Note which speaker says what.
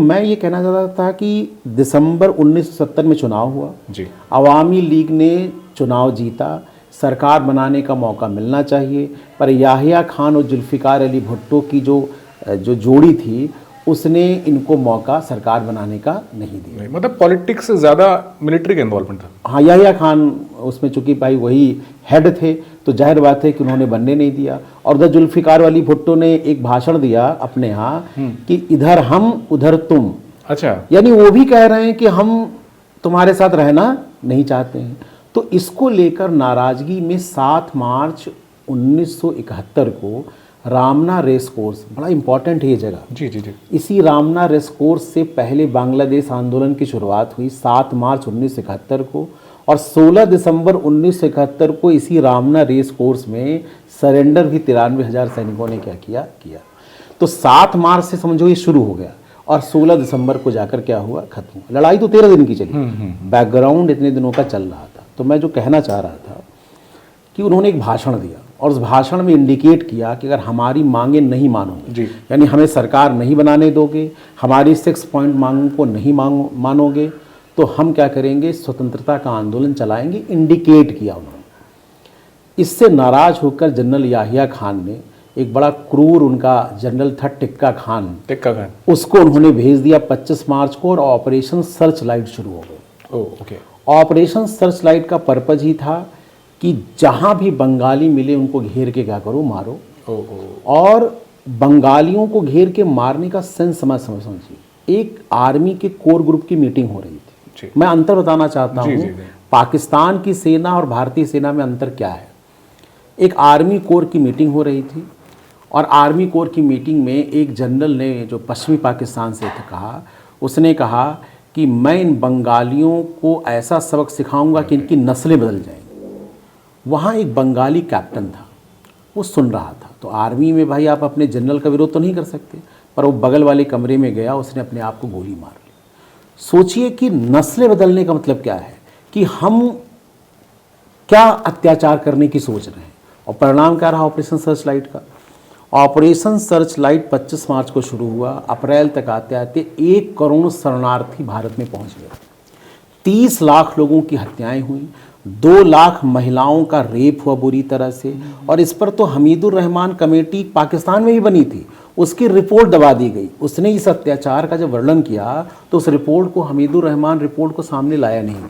Speaker 1: मैं ये कहना चाहता था कि दिसंबर 1970 में चुनाव हुआ
Speaker 2: जी।
Speaker 1: अवामी लीग ने चुनाव जीता, सरकार बनाने का मौका मिलना चाहिए, पर याहिया खान और जुल्फ़िकार अली भुट्टो की जो जोड़ी थी उसने इनको मौका सरकार बनाने का नहीं दिया।
Speaker 2: नहीं, मतलब पॉलिटिक्स से ज़्यादा मिलिट्री का इन्वॉल्वमेंट था।
Speaker 1: हाँ, याहिया खान उसमें चूंकि भाई वही हेड थे तो जाहिर बात है कि उन्होंने बनने नहीं दिया। और उधर जुल्फ़िकार अली भुट्टो ने एक भाषण दिया अपने यहाँ कि इधर हम उधर तुम।
Speaker 2: अच्छा।
Speaker 1: यानी वो भी कह रहे हैं कि हम तुम्हारे साथ रहना नहीं चाहते हैं। तो इसको लेकर नाराजगी में 7 मार्च 1971 को रामना रेस कोर्स, बड़ा इंपॉर्टेंट है ये जगह,
Speaker 2: जी जी जी।
Speaker 1: इसी रामना रेस कोर्स से पहले बांग्लादेश आंदोलन की शुरुआत हुई 7 मार्च 1971 को, और 16 दिसंबर 1971 को इसी रामना रेस कोर्स में सरेंडर भी 93,000 सैनिकों ने क्या किया। तो 7 मार्च से समझो ये शुरू हो गया और 16 दिसंबर को जाकर क्या हुआ, खत्म हुआ। लड़ाई तो 13 दिन की चली, बैकग्राउंड इतने दिनों का चल रहा था। तो मैं जो कहना चाह रहा था कि उन्होंने एक भाषण दिया और उस भाषण में इंडिकेट किया कि अगर हमारी मांगें नहीं मानोगे, यानी हमें सरकार नहीं बनाने दोगे, हमारी 6 पॉइंट मांगों को नहीं मानोगे, तो हम क्या करेंगे, स्वतंत्रता का आंदोलन चलाएंगे। इंडिकेट किया उन्होंने। इससे नाराज होकर जनरल याहिया खान ने, एक बड़ा क्रूर उनका जनरल था टिक्का खान, उसको उन्होंने भेज दिया 25 मार्च को, और ऑपरेशन सर्च लाइट शुरू हो गई।
Speaker 2: ओके।
Speaker 1: ऑपरेशन सर्च लाइट का पर्पज ही था कि जहां भी बंगाली मिले उनको घेर के क्या करो, मारो। और बंगालियों को घेर के मारने का सेंस समझिए। एक आर्मी के कोर ग्रुप की मीटिंग हो रही थी। मैं अंतर बताना चाहता हूँ, पाकिस्तान की सेना और भारतीय सेना में अंतर क्या है। एक आर्मी कोर की मीटिंग हो रही थी और आर्मी कोर की मीटिंग में एक जनरल ने, जो पश्चिमी पाकिस्तान से था, उसने कहा कि मैं इन बंगालियों को ऐसा सबक सिखाऊंगा कि इनकी नस्लें बदल जाएंगी। वहाँ एक बंगाली कैप्टन था, वो सुन रहा था। तो आर्मी में भाई आप अपने जनरल का विरोध तो नहीं कर सकते, पर वो बगल वाले कमरे में गया, उसने अपने आप को गोली मार ली। सोचिए कि नस्लें बदलने का मतलब क्या है, कि हम क्या अत्याचार करने की सोच रहे हैं। और परिणाम क्या रहा ऑपरेशन सर्च लाइट का। ऑपरेशन सर्च लाइट 25 मार्च को शुरू हुआ, अप्रैल तक आते आते 1 करोड़ शरणार्थी भारत में पहुंच गए। 30 लाख लोगों की हत्याएं हुई, 2 लाख महिलाओं का रेप हुआ बुरी तरह से। और इस पर तो हमीदुर रहमान कमेटी पाकिस्तान में भी बनी थी, उसकी रिपोर्ट दबा दी गई। उसने इस अत्याचार का जब वर्णन किया तो उस रिपोर्ट को, हमीदुर रहमान रिपोर्ट को सामने लाया नहीं गया।